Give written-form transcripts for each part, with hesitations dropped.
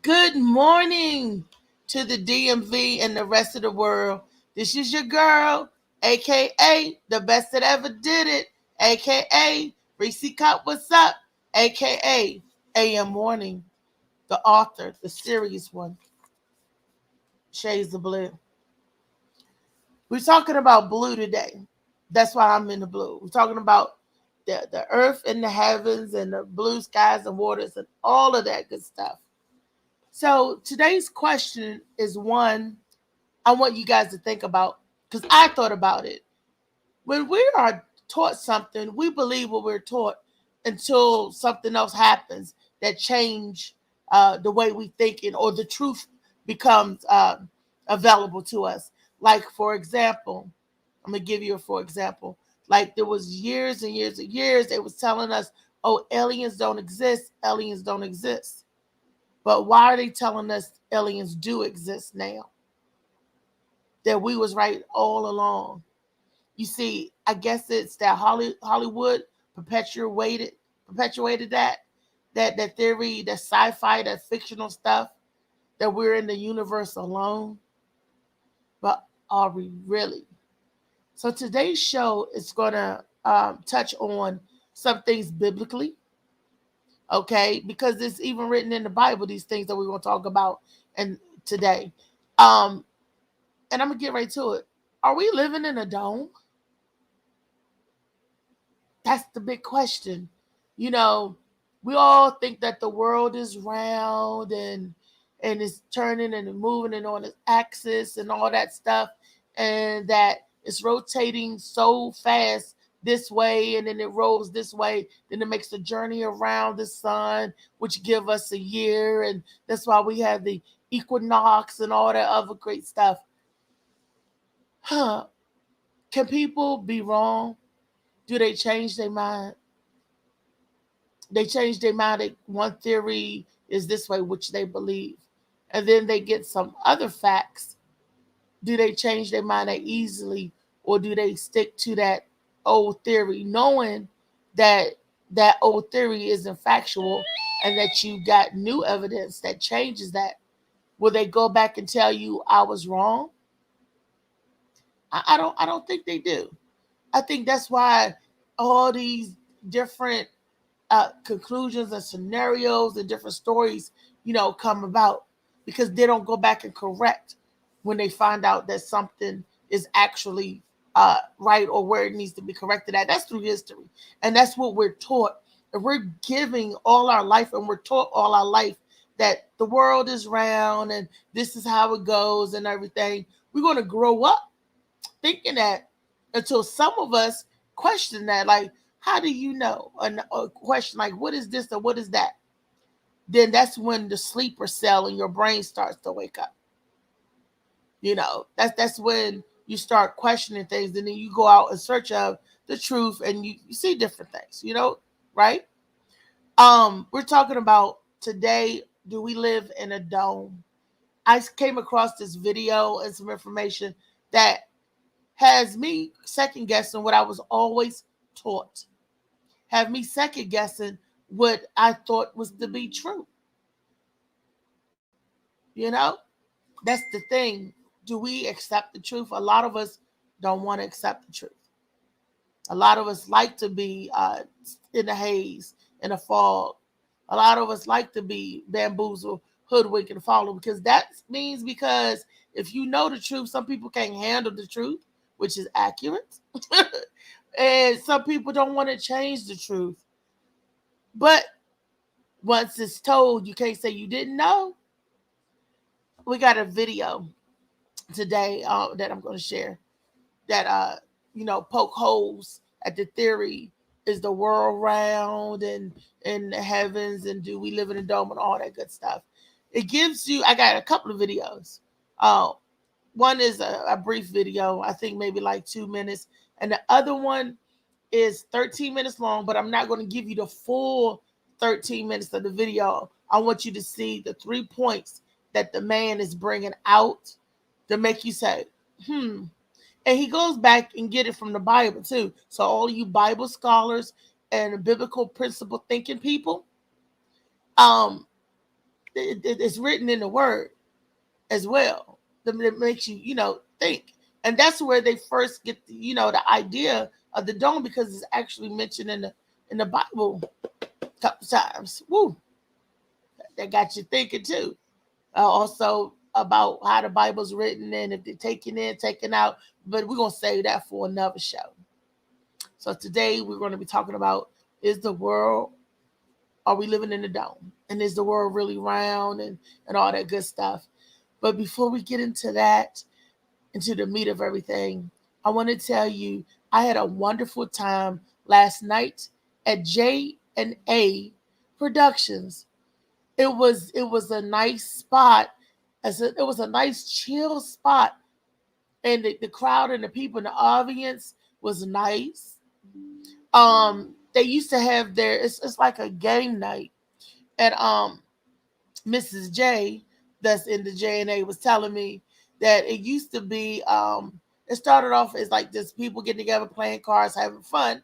Good morning to the DMV and the rest of the world. This is your girl, aka the best that ever did it, aka Reese Cup, what's up, aka AM Morning, the author, the serious one, Shades of Blue. We're talking about blue today. That's why I'm in the blue. We're talking about the earth and the heavens and the blue skies and waters and all of that good stuff. So today's question is one I want you guys to think about because I thought about it. When we are taught something, we believe what we're taught until something else happens that change the way we thinking or the truth becomes available to us. Like for example, I'm gonna give you a for example. Like there was years and years and years they was telling us, oh, aliens don't exist, aliens don't exist. But why are they telling us aliens do exist now? That we was right all along. You see, I guess it's that Hollywood perpetuated that theory, that sci-fi, that fictional stuff, that we're in the universe alone. But are we really? So today's show is gonna touch on some things biblically, okay? Because it's even written in the Bible, these things that we're gonna talk about and today. Um, and I'm gonna get right to it. Are we living in a dome? That's the big question. You know, we all think that the world is round and it's turning and moving and on its axis and all that stuff, and that it's rotating so fast this way and then it rolls this way, then it makes the journey around the sun, which give us a year, and that's why we have the equinox and all that other great stuff. Huh? Can people be wrong? Do they change their mind? They change their mind. One theory is this way, which they believe, and then they get some other facts. Do they change their mind that easily, or do they stick to that old theory, knowing that that old theory isn't factual and that you got new evidence that changes that? Will they go back and tell you I was wrong? I don't think they do. I think that's why all these different conclusions and scenarios and different stories, come about because they don't go back and correct when they find out that something is actually right or where it needs to be corrected at. That's through history. And that's what we're taught. And we're giving all our life and we're taught all our life that the world is round and this is how it goes and everything. We're going to grow up thinking that until some of us question that, like, how do you know? A question like, what is this or what is that? Then that's when the sleeper cell in your brain starts to wake up. That's when you start questioning things, and then you go out in search of the truth, and you see different things. Right? We're talking about today. Do we live in a dome? I came across this video and some information that has me second guessing what I was always taught. Have me second guessing what I thought was to be true. You know, that's the thing. Do we accept the truth? A lot of us don't want to accept the truth. A lot of us like to be in the haze, in the fog. A lot of us like to be bamboozled, hoodwinked, and followed because that means because if you know the truth, some people can't handle the truth, which is accurate. And some people don't want to change the truth. But once it's told, you can't say you didn't know. We got a video today that I'm going to share that poke holes at the theory, is the world round and the heavens, and do we live in a dome and all that good stuff. It gives you. I got a couple of videos. Uh, One is a brief video, I think maybe like 2 minutes, and the other one is 13 minutes long. But I'm not going to give you the full 13 minutes of the video. I want you to see the 3 points that the man is bringing out to make you say, hmm. And he goes back and get it from the Bible too. So all you Bible scholars and biblical principle thinking people, um, it's written in the word as well. That makes you, think. And that's where they first get, the idea of the dome, because it's actually mentioned in the Bible a couple times. Woo, that got you thinking too. Also about how the Bible's written and if they're taking in, taking out. But we're gonna save that for another show. So today we're going to be talking about, are we living in a dome? And is the world really round and all that good stuff? But before we get into that, into the meat of everything, I want to tell you I had a wonderful time last night at J&A Productions. It was a nice spot. It was a nice chill spot. And the crowd and the people in the audience was nice. They used to have it's like a game night. And Mrs. J, that's in the J&A, was telling me that it used to be, it started off as like just people getting together, playing cards, having fun,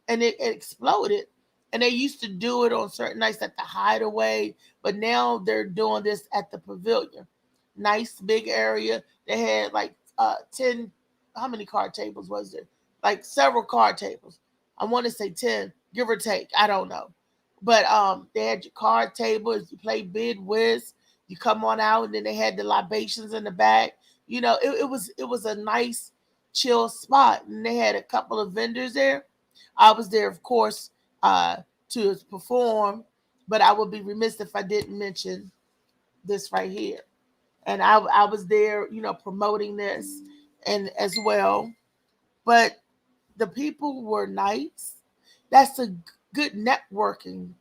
and it exploded. And they used to do it on certain nights at the Hideaway, but now they're doing this at the Pavilion. Nice big area. They had like 10, how many card tables was there? Like several card tables. I want to say 10, give or take. I don't know. But they had your card tables. You play Bid Whiz. You come on out, and then they had the libations in the back. It was a nice, chill spot. And they had a couple of vendors there. I was there, of course, to perform. But I would be remiss if I didn't mention this right here. And I was there, promoting this and as well. But the people were nice. That's a good networking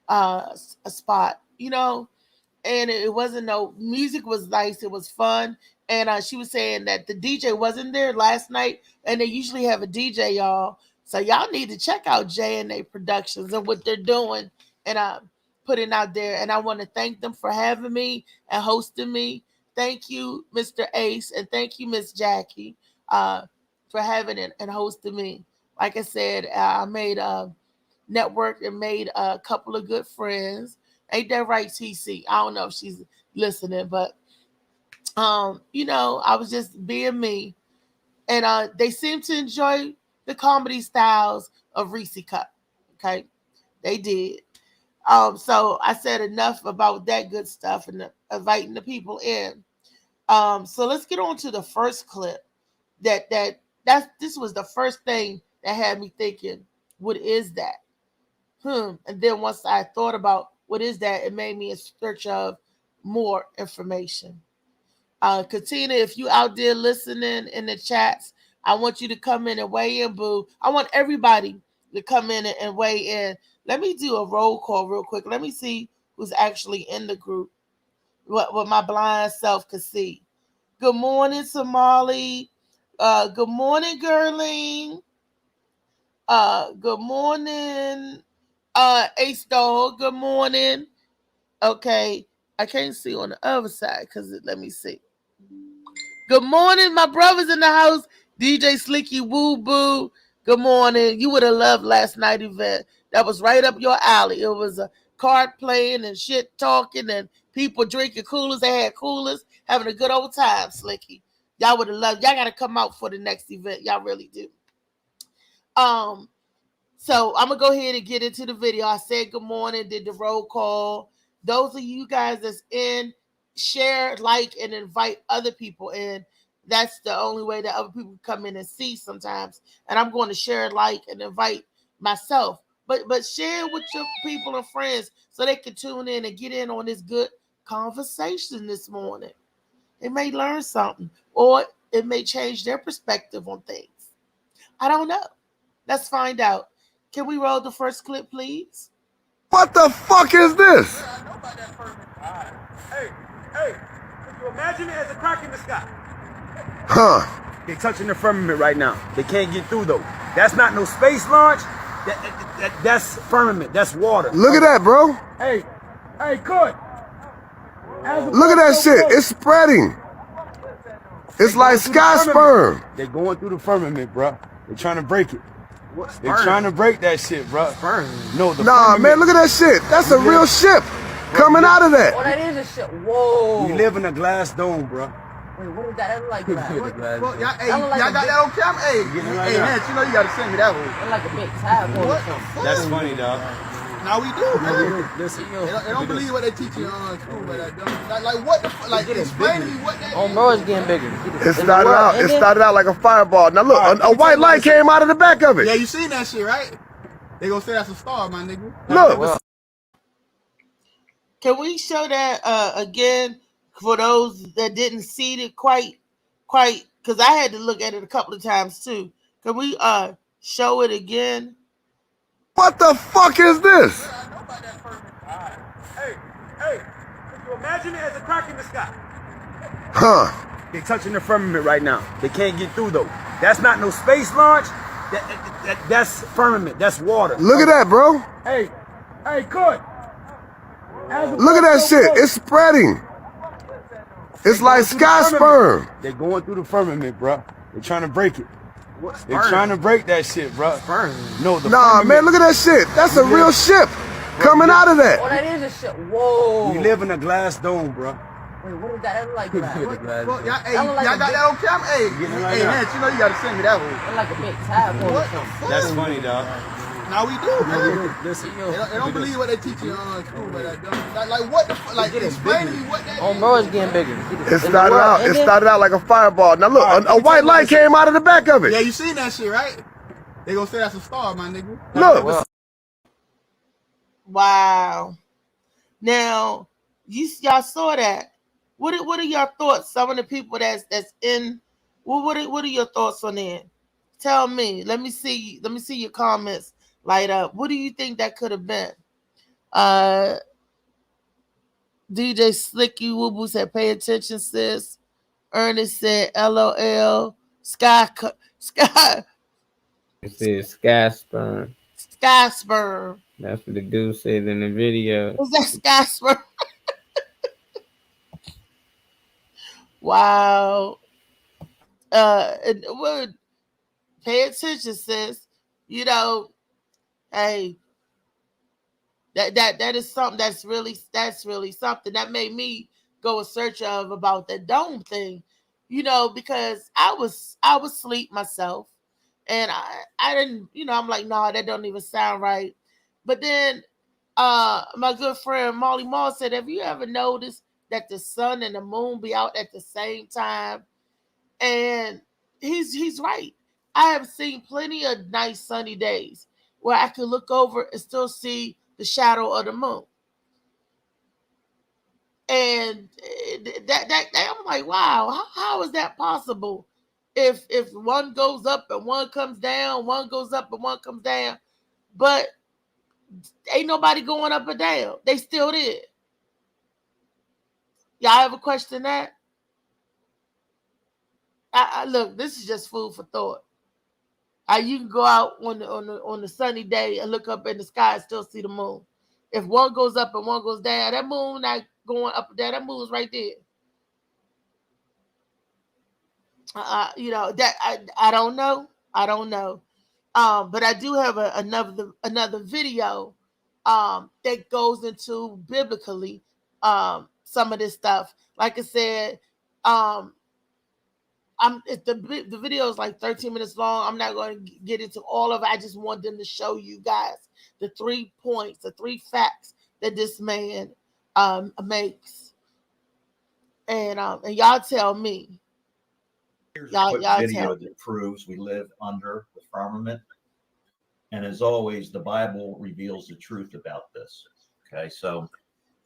a spot, and it wasn't no music was nice. It was fun. And she was saying that the DJ wasn't there last night, and they usually have a DJ, y'all. So y'all need to check out J&A Productions and what they're doing and putting out there. And I want to thank them for having me and hosting me. Thank you, Mr. Ace, and thank you, Miss Jackie, for having it and hosting me. Like I said, I made a network and made a couple of good friends. Ain't that right, TC? I don't know if she's listening, but I was just being me, and they seemed to enjoy the comedy styles of Reese Cup. Okay, they did. So I said enough about that good stuff and inviting the people in. So let's get on to the first clip. This was the first thing that had me thinking, what is that? And then once I thought about what is that, it made me in search of more information. Katina, if you out there listening in the chats, I want you to come in and weigh in, boo. I want everybody to come in and weigh in. Let me do a roll call real quick. Let me see who's actually in the group, what my blind self could see. Good morning, Somali. Good morning, Girling. Good morning, Ace Dog. Good morning. Okay, I can't see on the other side because let me see. Good morning, my brothers in the house. DJ Slicky Woo Boo. Good morning. You would have loved last night event. That was right up your alley. It was a card playing and shit talking and people drinking coolers. They had coolers, having a good old time, Slicky. Y'all would have loved. Y'all got to come out for the next event. Y'all really do. So I'm gonna go ahead and get into the video. I said good morning, did the roll call. Those of you guys that's in, share, like, and invite other people in. That's the only way that other people come in and see sometimes. And I'm going to share, like, and invite myself. But share with your people and friends so they can tune in and get in on this good conversation this morning. They may learn something, or it may change their perspective on things. I don't know. Let's find out. Can we roll the first clip, please? What the fuck is this? I know about that firmament. Hey, can you imagine it as a crack in the sky? Huh. They're touching the firmament right now. They can't get through, though. That's not no space launch. That's firmament. That's water. Look at that, bro. Hey, good. Look at that shit. It's spreading. It's like sky sperm. They're going through the firmament, bro. They're trying to break it. They're trying to break that shit, bro. No, Nah, man, look at that shit. That's a real ship. coming out of that. Oh, that is a shit. Whoa. We live in a glass dome, bro. Wait, what is that? That look like that. Well, y'all, hey, That look like y'all a got big- that on camera? Hey, Getting it right hey, now. Nance, you know you gotta send me that one. That like a big tadpole or What the something. fuck? That's funny, dog. Now we do, man. Listen, They don't believe what they teach you in school, but like what the fuck? Like explain to me what that Oh, is. bro, it's getting bigger. It started out like a fireball. Now look, a white light came out of the back of Yeah, it. you seen that shit, right? They gonna say that's a star, my nigga. Look, Well, Can we show that again for those that didn't see it quite? Because I had to look at it a couple of times too. Can we show it again? what the fuck is this? Hey, could you imagine it as a crack in the sky? Huh? They're touching the firmament right now. They can't get through though. That's not no space launch. That's firmament. That's water. Look at that, bro. Hey, could. Look at that shit. It's spreading. It's like sky sperm. They're going through the firmament, bro. They're trying to break it. They're trying to break that shit, bro. No, the Nah, firmament. man, look at that shit. That's a real ship coming out of oh, that. that is a shit. Whoa. We live in a glass dome, bro. Wait, what is that? That look like that. Well, y'all, hey, That look like y'all a got big- that on camera? Hey, Getting it right hey, now. Nance, you know you gotta send me that one. That like a big tadpole or What the something. fuck? That's funny, dog. Now we do, man. Listen, They don't believe what they teach you in school, but like what the fuck? Like explain to me what that Oh, is. bro, it's getting bigger. It started out like a fireball. Now look, a white light came out of the back of Yeah, it. you seen that shit, right? They gonna say that's a star, my nigga. Look, Well, Wow. Now y'all saw that. What are your thoughts? Some of the people that's in. What are your thoughts on that? Tell me. Let me see your comments light up. What do you think that could have been? DJ Slicky Woo Boo said, "Pay attention, sis." Ernest said, "LOL." Sky. It says sky sperm. Sky sperm. That's what the dude said in the video. Was that sky sperm? Wow. And would pay attention, sis. You know, hey, that is something that's really something that made me go in search of about the dome thing. You know, because I was asleep myself, and I didn't. You know, I'm like, no, that don't even sound right. But then, my good friend Molly Mall said, "Have you ever noticed that the sun and the moon be out at the same time?" And he's right. I have seen plenty of nice sunny days where I could look over and still see the shadow of the moon. And that I'm like, wow, how is that possible? If one goes up and one comes down, one goes up and one comes down, but ain't nobody going up or down. They still there. Y'all ever question that? I look, this is just food for thought. You can go out on the sunny day and look up in the sky and still see the moon. If one goes up and one goes down, that moon not going up and down. That moon's right there. You know that I don't know. I don't know. But I do have another video that goes into biblically some of this stuff. Like I said, the video is like 13 minutes long. I'm not going to get into all of it. I just want them to show you guys the 3 points, the 3 facts that this man makes, and y'all tell me. Here's Y'all- a quick y'all video tell me. that proves we live under the firmament. And as always, the Bible reveals the truth about this. Okay, so if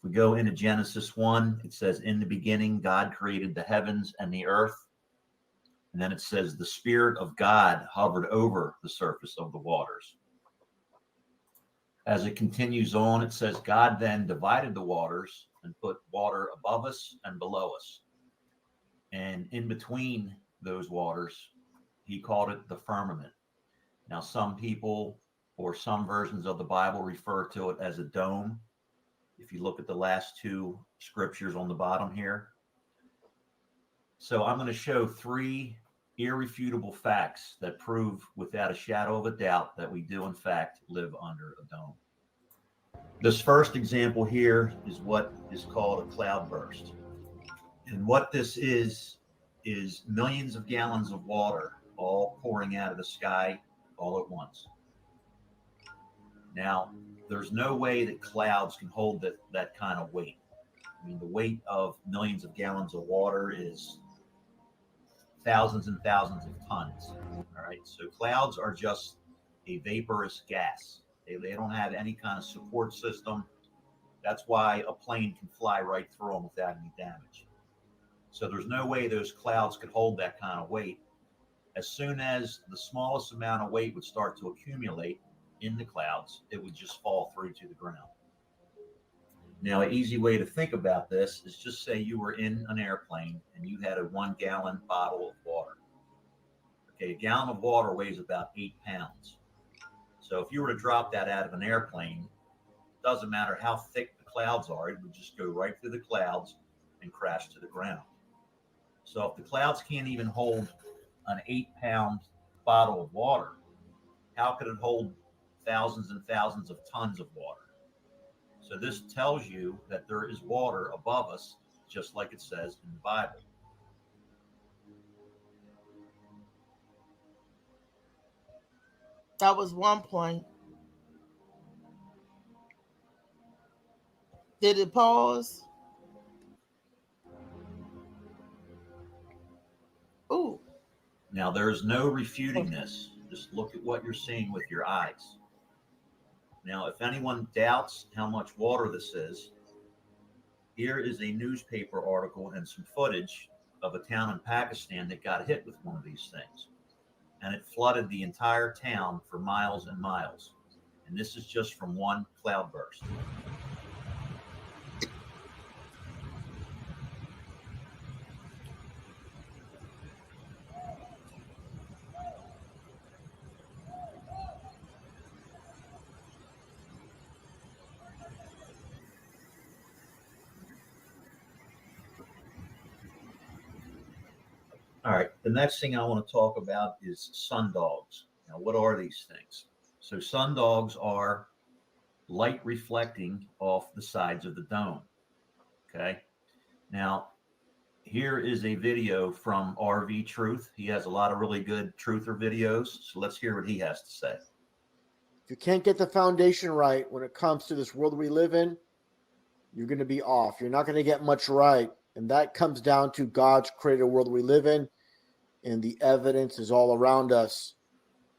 we go into Genesis 1, it says, "In the beginning, God created the heavens and the earth." And then it says, "The Spirit of God hovered over the surface of the waters." As it continues on, it says, "God then divided the waters and put water above us and below us. And in between those waters, he called it the firmament." Now, some people or some versions of the Bible refer to it as a dome. If you look at the last 2 scriptures on the bottom here. So I'm going to show 3 irrefutable facts that prove without a shadow of a doubt that we do in fact live under a dome. This first example here is what is called a cloudburst. And what this is millions of gallons of water all pouring out of the sky all at once. Now, there's no way that clouds can hold that kind of weight. I mean, the weight of millions of gallons of water is thousands and thousands of tons. All right. So clouds are just a vaporous gas. They don't have any kind of support system. That's why a plane can fly right through them without any damage. So there's no way those clouds could hold that kind of weight. As soon as the smallest amount of weight would start to accumulate in the clouds, it would just fall through to the ground. Now, an easy way to think about this is just say you were in an airplane and you had a 1 gallon bottle of water. Okay, a gallon of water weighs about 8 pounds. So if you were to drop that out of an airplane, it doesn't matter how thick the clouds are, it would just go right through the clouds and crash to the ground. So if the clouds can't even hold an 8-pound bottle of water, how could it hold thousands and thousands of tons of water? So this tells you that there is water above us, just like it says in the Bible. That was one point. Did it pause? Ooh. Now, there's no refuting this. Just look at what you're seeing with your eyes. Now, if anyone doubts how much water this is, here is a newspaper article and some footage of a town in Pakistan that got hit with one of these things. And it flooded the entire town for miles and miles. And this is just from one cloudburst. All right, the next thing I want to talk about is sundogs. Now, what are these things? So sundogs are light reflecting off the sides of the dome. Okay. Now, here is a video from RV Truth. He has a lot of really good truther videos. So let's hear what he has to say. If you can't get the foundation right when it comes to this world we live in, you're going to be off. You're not going to get much right. And that comes down to God's created world we live in. And the evidence is all around us.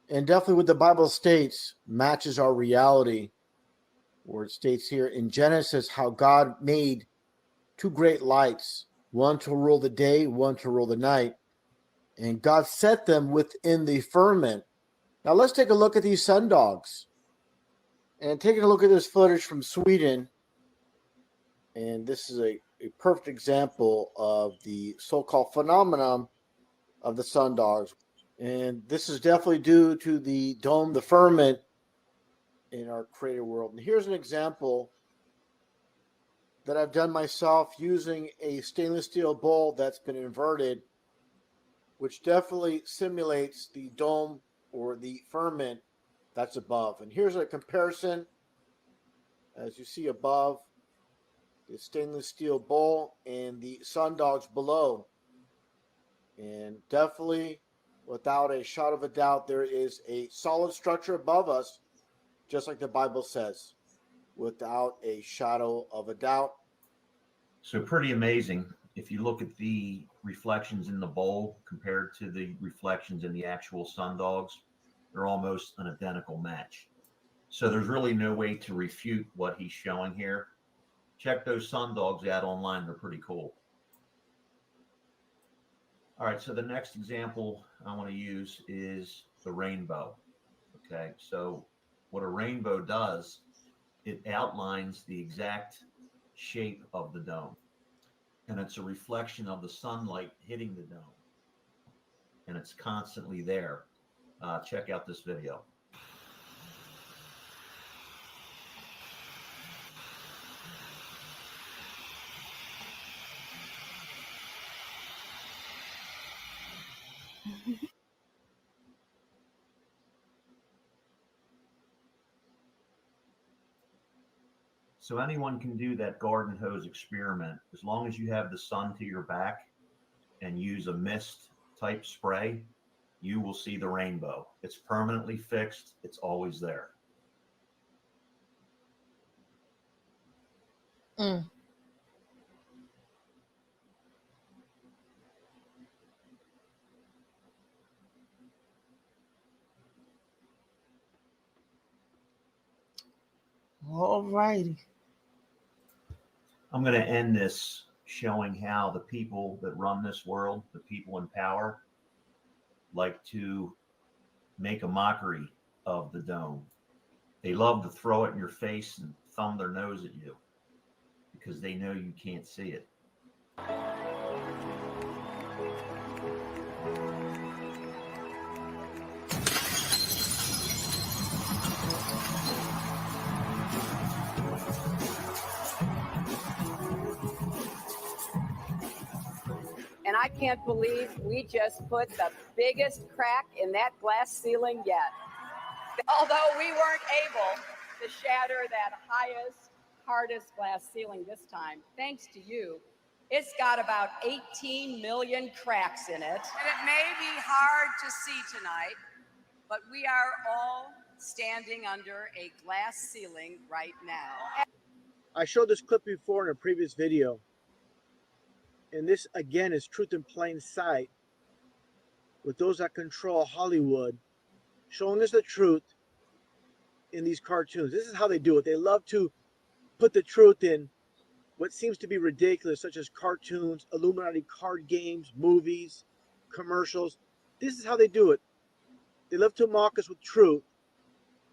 And definitely what the Bible states matches our reality. Where it states here in Genesis how God made two great lights, one to rule the day, one to rule the night. And God set them within the firmament. Now let's take a look at these sundogs. And taking a look at this footage from Sweden. And this is a perfect example of the so-called phenomenon of the sundogs. And this is definitely due to the dome, the firmament in our created world. And here's an example that I've done myself using a stainless steel bowl that's been inverted, which definitely simulates the dome or the firmament that's above. And here's a comparison, as you see above, the stainless steel bowl and the sundogs below. And definitely, without a shot of a doubt, there is a solid structure above us, just like the Bible says, without a shadow of a doubt. So pretty amazing. If you look at the reflections in the bowl compared to the reflections in the actual sundogs, they're almost an identical match. So there's really no way to refute what he's showing here. Check those sundogs out online. They're pretty cool. All right, so the next example I want to use is the rainbow. Okay, so what a rainbow does, it outlines the exact shape of the dome. And it's a reflection of the sunlight hitting the dome. And it's constantly there. Check out this video. So anyone can do that garden hose experiment as long as you have the sun to your back and use a mist type spray, you will see the rainbow. It's permanently fixed. It's always there. Mm. All righty. I'm going to end this showing how the people that run this world, the people in power, like to make a mockery of the dome. They love to throw it in your face and thumb their nose at you because they know you can't see it. And I can't believe we just put the biggest crack in that glass ceiling yet. Although we weren't able to shatter that highest, hardest glass ceiling this time, thanks to you, it's got about 18 million cracks in it. And it may be hard to see tonight, but we are all standing under a glass ceiling right now. I showed this clip before in a previous video. And this, again, is truth in plain sight with those that control Hollywood, showing us the truth in these cartoons. This is how they do it. They love to put the truth in what seems to be ridiculous, such as cartoons, Illuminati card games, movies, commercials. This is how they do it. They love to mock us with truth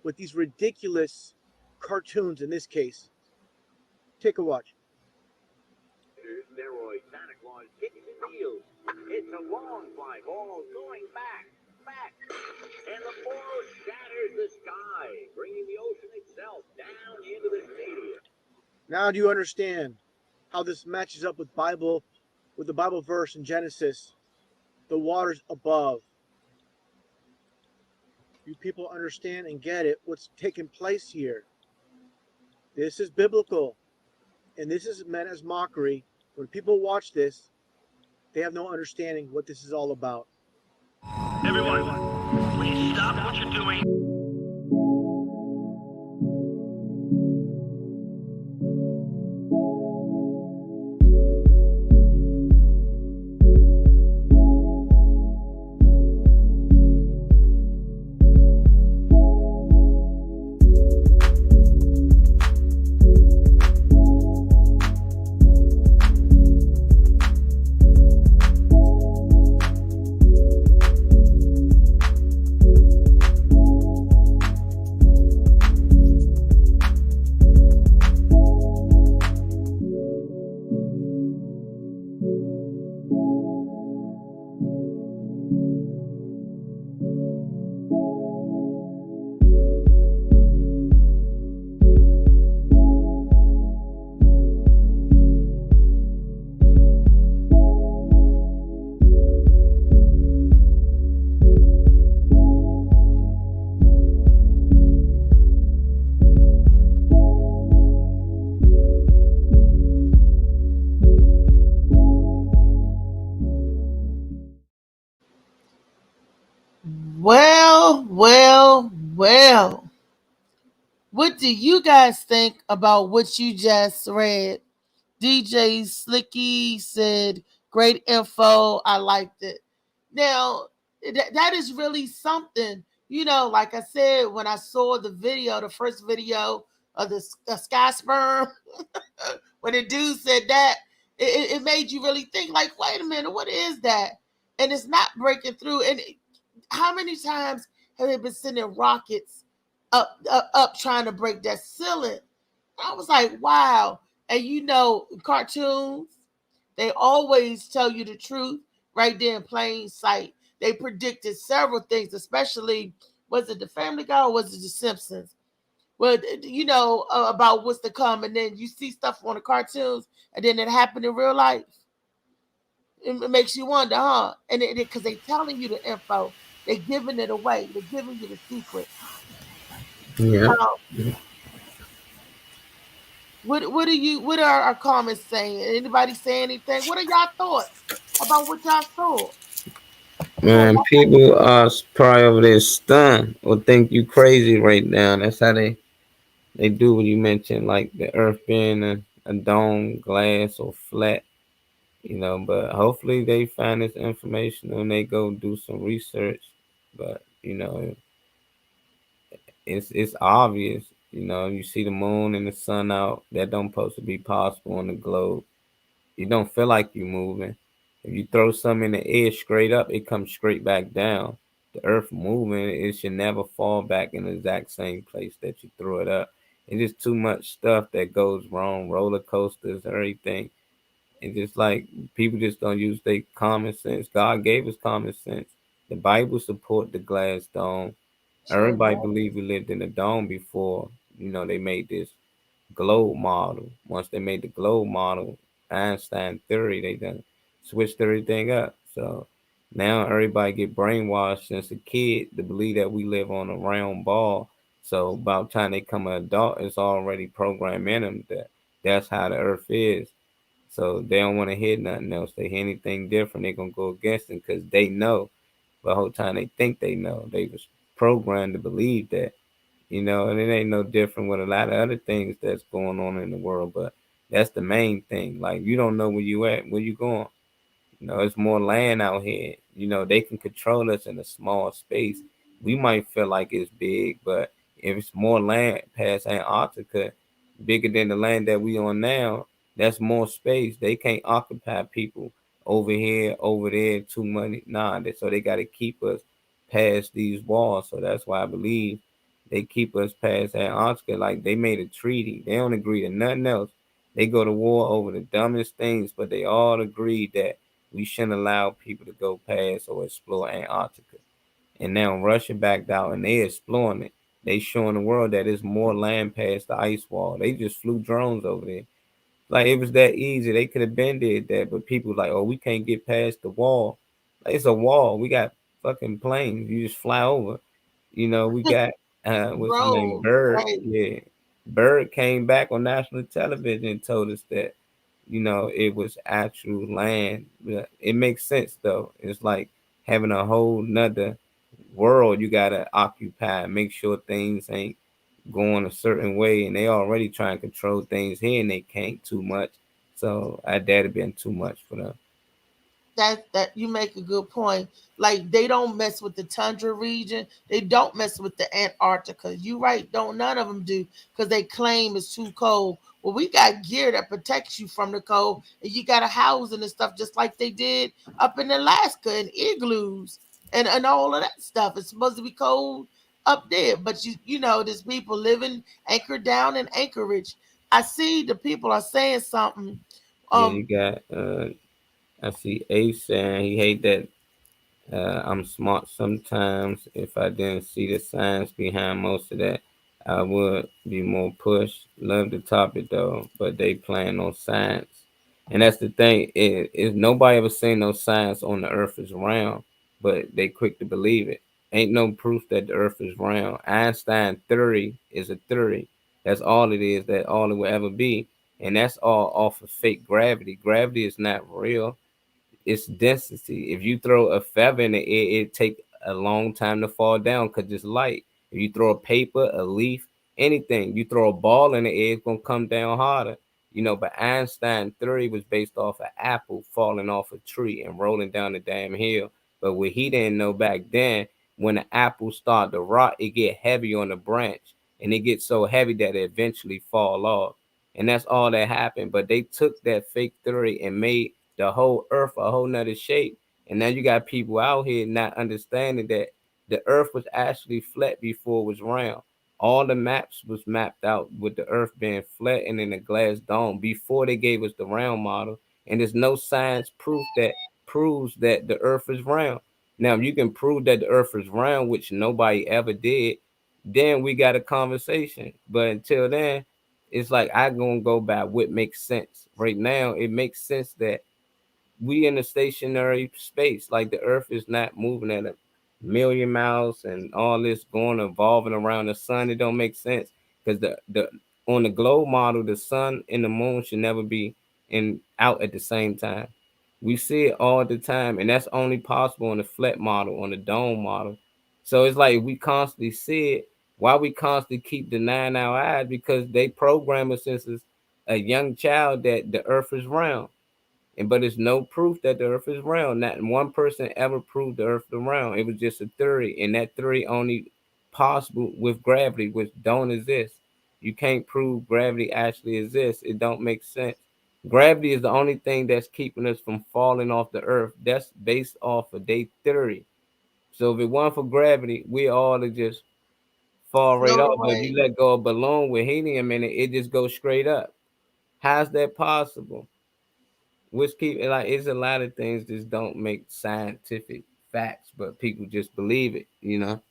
with these ridiculous cartoons in this case. Take a watch. Leroy Santa Claus kicks the wheels. It's a long fly ball going back. And the ball shatters the sky, bringing the ocean itself down into the stadium. Now do you understand how this matches up with the Bible verse in Genesis? The waters above. You people understand and get it, what's taking place here. This is biblical. And this is meant as mockery. When people watch this, they have no understanding what this is all about. Everyone, please stop what you're doing. Well. What do you guys think about what you just read? DJ Slicky said, great info. I liked it. Now, that is really something. You know, like I said, when I saw the video, the first video of the sky sperm, when the dude said that, it made you really think, like, wait a minute, what is that? And it's not breaking through. And how many times have they been sending rockets up trying to break that ceiling? I was like, wow. And you know, cartoons, they always tell you the truth right there in plain sight. They predicted several things, especially, was it the Family Guy or was it the Simpsons? Well, you know, about what's to come, and then you see stuff on the cartoons, and then it happened in real life. It makes you wonder, huh? And because they're telling you the info, they're giving it away. They're giving you the secret. Yeah. What are our comments saying? Anybody say anything? What are y'all thoughts about what y'all saw? Man, people are probably over there stunned or think you crazy right now. That's how they do what you mentioned, like the earth being a dome, glass, or flat. But hopefully they find this information and they go do some research. But it's obvious. You see the moon and the sun out. That don't supposed to be possible on the globe. You don't feel like you moving. If you throw something in the air straight up, it comes straight back down. The earth moving, it should never fall back in the exact same place that you threw it up. It's just too much stuff that goes wrong, roller coasters, everything. And just like people just don't use their common sense. God gave us common sense. The Bible support the glass dome. Sure Everybody does. believe we lived in a dome before. They made this globe model. Once they made the globe model, Einstein theory, they done switched everything up. So now everybody get brainwashed since a kid to believe that we live on a round ball. So about time they come an adult, it's already programmed in them that that's how the earth is. So they don't want to hear nothing else. They hear anything different, they're gonna go against them because they know. But the whole time they think they know. They was programmed to believe that. And it ain't no different with a lot of other things that's going on in the world, but that's the main thing. Like you don't know where you at, where you going. It's more land out here. They can control us in a small space. We might feel like it's big, but if it's more land past Antarctica, bigger than the land that we on now, that's more space. They can't occupy people over here, over there, too many. Nah, so they got to keep us past these walls. So that's why I believe they keep us past Antarctica. Like they made a treaty. They don't agree to nothing else. They go to war over the dumbest things, but they all agree that we shouldn't allow people to go past or explore Antarctica. And now Russia backed out and they're exploring it. They showing the world that there's more land past the ice wall. They just flew drones over there. Like it was that easy. They could have been did that, but people like, oh, we can't get past the wall. Like, it's a wall. We got fucking planes. You just fly over. We got what's his name? Bro, Bird. right. Yeah. Bird came back on national television and told us that it was actual land. But it makes sense though. It's like having a whole nother world you gotta occupy, make sure things ain't going a certain way, and they already trying to control things here and they can't too much. So I that'd have been too much for them. That you make a good point. Like they don't mess with the tundra region. They don't mess with the Antarctica. You right? Don't none of them do because they claim it's too cold. Well, we got gear that protects you from the cold, and you got a housing and stuff just like they did up in Alaska and igloos and all of that stuff. It's supposed to be cold up there, but there's people living anchored down in Anchorage. I see the people are saying something. Yeah, Um, you got I see Ace saying he hate that I'm smart sometimes. If I didn't see the science behind most of that, I would be more pushed. Love the topic though, but they playing on science. And that's the thing. Is nobody ever seen no science on the earth is round, but they quick to believe it. Ain't no proof that the earth is round. Einstein theory is a theory. That's all it is, that all it will ever be. And that's all off of fake gravity. Gravity is not real, it's density. If you throw a feather in the air, it take a long time to fall down because it's light. If you throw a paper, a leaf, anything, you throw a ball in the air, it's gonna come down harder. But Einstein theory was based off an apple falling off a tree and rolling down the damn hill. But what he didn't know back then, when the apple start to rot, it get heavy on the branch, and it gets so heavy that it eventually fall off. And that's all that happened. But they took that fake theory and made the whole earth a whole nother shape. And now you got people out here not understanding that the earth was actually flat before it was round. All the maps was mapped out with the earth being flat and in a glass dome before they gave us the round model. And there's no science proof that proves that the earth is round. Now, if you can prove that the earth is round, which nobody ever did, then we got a conversation. But until then, it's like I gonna go by what makes sense. Right now, it makes sense that we in a stationary space. Like the earth is not moving at a million miles and all this going evolving around the sun. It don't make sense because the on the globe model, the sun and the moon should never be out at the same time. We see it all the time, and that's only possible on the flat model, on the dome model. So it's like we constantly see it. Why we constantly keep denying our eyes? Because they program us since a young child that the earth is round. And but it's no proof that the earth is round. Not one person ever proved the earth is round. It was just a theory, and that theory only possible with gravity, which don't exist. You can't prove gravity actually exists. It don't make sense. Gravity is the only thing that's keeping us from falling off the earth. That's based off of their theory. So if it weren't for gravity, we all would just fall right Float off. But if you away. let go of a balloon with helium in it, it just goes straight up. How's that possible? Which keep like it's a lot of things just don't make scientific facts, but people just believe it, you know.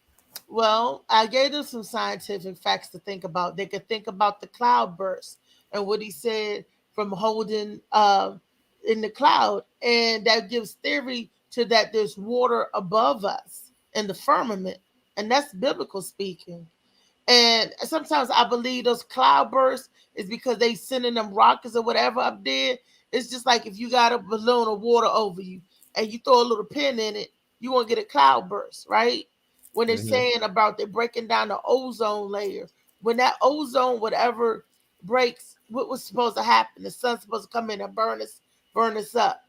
Well, I gave them some scientific facts to think about. They could think about the cloud burst and what he said from holding in the cloud, and that gives theory to that there's water above us in the firmament, and that's biblical speaking. And sometimes I believe those cloudbursts is because they sending them rockets or whatever up there. It's just like if you got a balloon of water over you and you throw a little pin in it, you won't get a cloudburst, right? When they're Hmm. saying about they're breaking down the ozone layer, when that ozone whatever breaks, what was supposed to happen? The sun's supposed to come in and burn us up.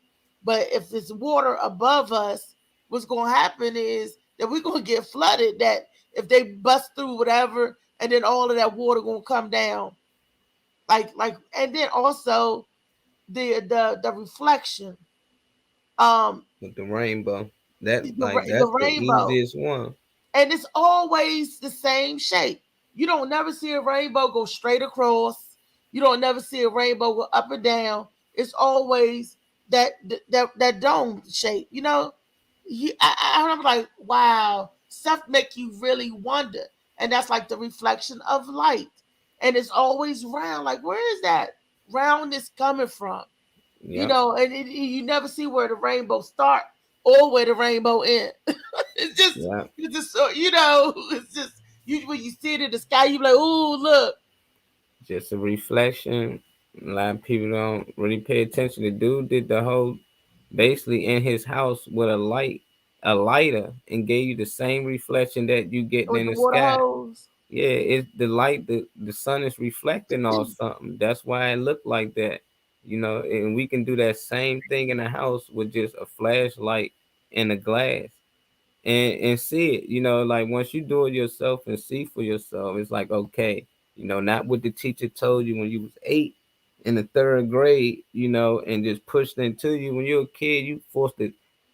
But if there's water above us, what's going to happen is that we're going to get flooded. That if they bust through whatever, and then all of that water going to come down, and then also the reflection, um, With the rainbow, that the that's the rainbow, easiest one. and it's always the same shape. You don't never see a rainbow go straight across. You don't never see a rainbow go up and down. It's always that dome shape. I'm like, wow, stuff make you really wonder, and that's like the reflection of light, and it's always round. Like, where is that roundness coming from? Yep. And you never see where the rainbow start or where the rainbow end. Yeah. It's just so it's just you when you see it in the sky, you be like, oh look. Just a reflection. A lot of people don't really pay attention. The dude did the whole basically in his house with a lighter, and gave you the same reflection that you getting With in the the water sky. hose. Yeah, it's the light, the sun is reflecting off something. That's why it looked like that. And we can do that same thing in a house with just a flashlight and a glass and see it. Like once you do it yourself and see for yourself, it's like okay, not what the teacher told you when you was 8 in the 3rd grade, and just pushed into you when you're a kid. You forced it.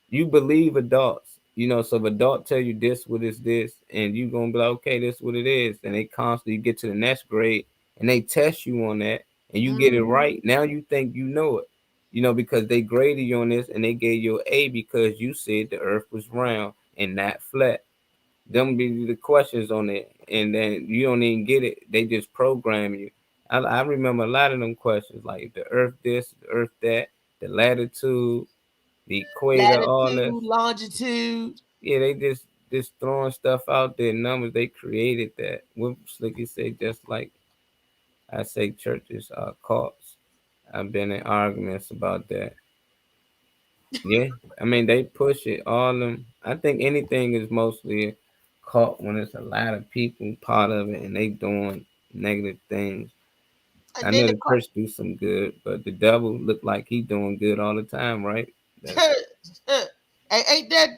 You believe adults, so if adult tell you this what is this, and you gonna be like, okay, this what it is, and they constantly get to the next grade and they test you on that and you get it Mhm. right. Now you think you know it, because they graded you on this and they gave you an A because you said the earth was round and not flat. Them be the questions on it, and then you don't even get it. They just program you. I remember a lot of them questions like the earth this, the earth that, the latitude, the equator, all this. Latitude, longitude. Yeah, they just throwing stuff out there, numbers. They created that. What Slicky say, just like I say churches are cults. I've been in arguments about that. Yeah, I mean they push it all them. I think anything is mostly caught when it's a lot of people part of it and they doing negative things. I And then know the the church do some good, but the devil look like he doing good all the time, right? That's ain't that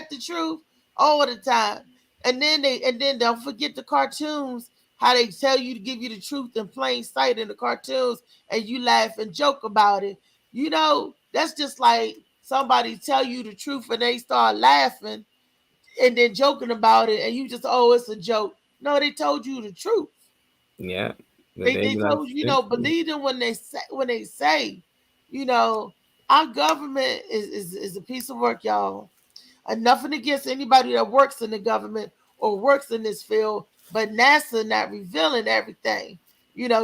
the truth all the time? And then don't forget the cartoons. How they tell you to give you the truth in plain sight in the cartoons, and you laugh and joke about it. That's just like somebody tell you the truth and they start laughing and then joking about it, and you just it's a joke. No, they told you the truth. yeah. But They they they be like, told you, it's true. believe them when they say, you know, our government is a piece of work, y'all. And nothing against anybody that works in the government or works in this field, but NASA not revealing everything.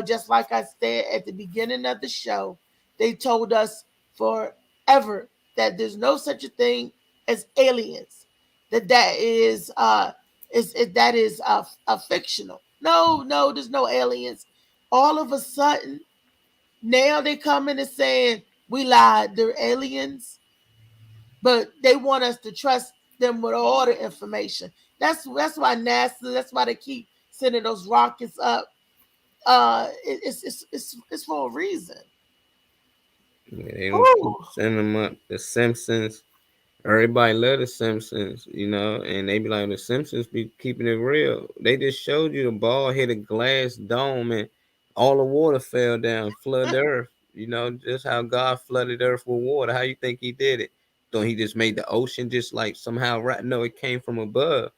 Just like I said at the beginning of the show, they told us forever that there's no such a thing as aliens. That is fictional. No, no, there's no aliens. all of a sudden, now they coming and saying we lied, they're aliens, but they want us to trust them with all the information. That's why NASA, that's why they keep sending those rockets up. It's for a reason. Yeah, they don't keep Ooh. sending them up. The Simpsons, everybody love the Simpsons, you know, and they be like, the Simpsons be keeping it real. They just showed you the ball hit a glass dome and all the water fell down, flood the earth. You know, just how God flooded the earth with water. How you think he did it? Don't he just made the ocean just like somehow right? No, it came from above.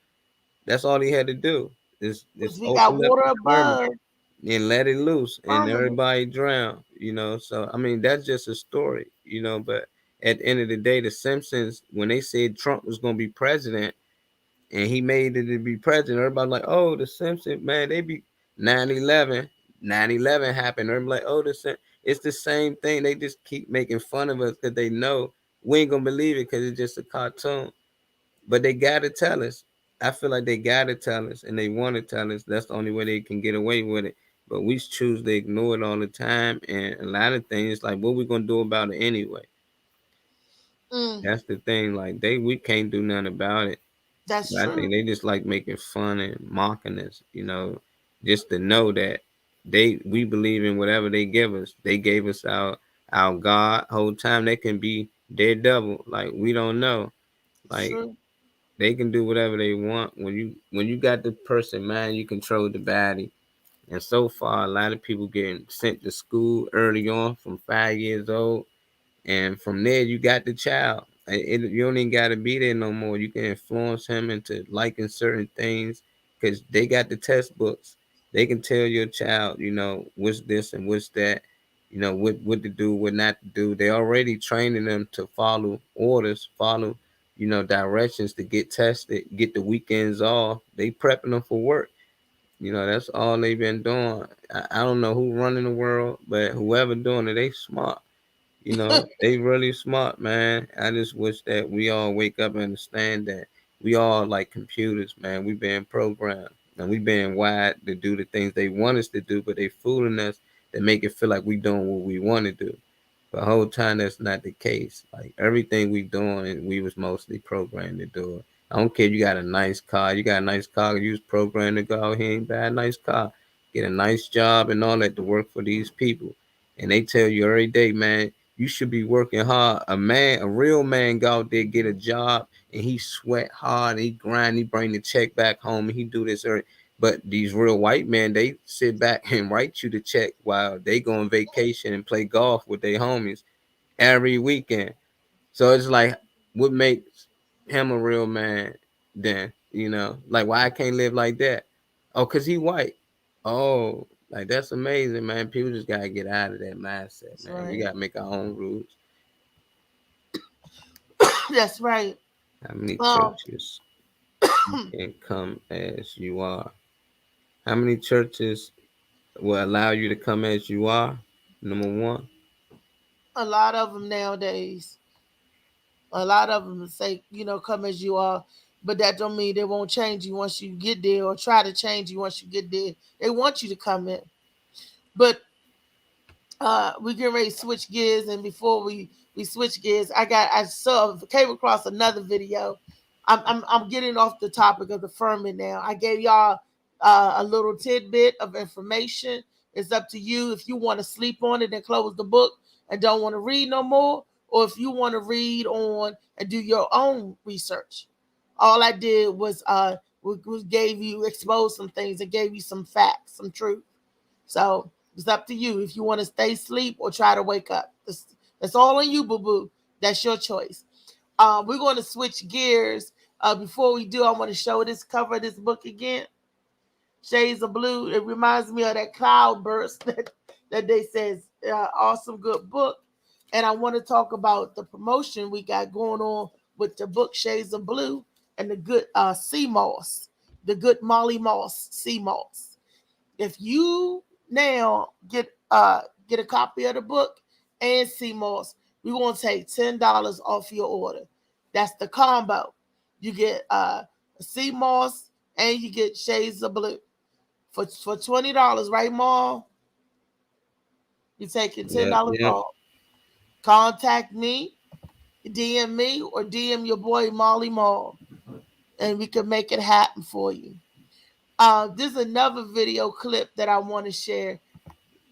That's all he had to do. Just We got open up water the firmament above. and let it loose and Firmament. everybody drown, you know. So I mean that's just a story, you know, but at the end of the day, the Simpsons, when they said Trump was gonna be president and he made it to be president, everybody like, oh, the Simpsons, man, they be 9/11. 9/11 happened. Everybody like, oh, it's the same thing. They just keep making fun of us because they know we ain't gonna believe it because it's just a cartoon. But they gotta tell us. I feel like they gotta tell us, and they want to tell us. That's the only way they can get away with it. But we choose to ignore it all the time, and a lot of things like what we gonna do about it anyway. Mm, That's the thing. Like we can't do nothing about it. that's But I think true. they just like making fun and mocking us. You know, just to know that we believe in whatever they give us. They gave us our God. Whole time they can be their devil. Like we don't know. It's Like true. they can do whatever they want. When you got the person mind, you control the body. And so far, a lot of people getting sent to school early on from 5 years old, and from there you got the child. You don't even got to be there no more. You can influence him into liking certain things because they got the test books. They can tell your child, you know, what's this and what's that, you know, what to do, what not to do. They already training them to follow orders, follow, you know, directions to get tested, get the weekends off. They prepping them for work. You know, that's all they've been doing. I don't know who running the world, but whoever doing it, they smart. You know, they really smart, man. I just wish that we all wake up and understand that we all like computers, man. We been programmed and we been wired to do the things they want us to do, but they fooling us to make it feel like we doing what we want to do. But the whole time that's not the case. Like everything we doing, we was mostly programmed to do it. I don't care if you got a nice car, you was programmed to go out here and buy a nice car, get a nice job and all that to work for these people. And they tell you every day, man, you should be working hard. A real man go out there, get a job, and he sweat hard, he grind, he bring the check back home, and he do this. But these real white men, they sit back and write you the check while they go on vacation and play golf with their homies every weekend. So it's like, what makes him a real man then? You know, like why I can't live like that? Oh, cause he white. Oh, like that's amazing, man. People just gotta get out of that mindset, That's man. We right. gotta make our own rules. That's right. How many Um, churches can come as you are? How many churches will allow you to come as you are? Number one. a lot of them nowadays. A lot of them say, come as you are, but that don't mean they won't change you once you get there or try to change you once you get there. They want you to come in. But we get ready to switch gears, and before we switch gears, came across another video. I'm getting off the topic of the firmament now. I gave y'all a little tidbit of information. It's up to you if you want to sleep on it and close the book and don't want to read no more, or if you want to read on and do your own research. All I did was gave you exposed some things and gave you some facts, some truth. So it's up to you if you want to stay asleep or try to wake up. That's all on you, boo boo. That's your choice. We're going to switch gears. Before we do, I want to show this cover of this book again. Shades of Blue. It reminds me of that cloud burst that they says awesome good book. And I want to talk about the promotion we got going on with the book Shades of Blue and the good sea moss, the good Molly Moss sea moss. If you now get a copy of the book and sea moss, we want to take $10 off your order. That's the combo. You get sea moss and you get Shades of Blue for $20, right, Maul? You're taking Yeah, $10 yeah. off. Contact me, DM me, or DM your boy Molly Mall, and we can make it happen for you. There's another video clip that I want to share.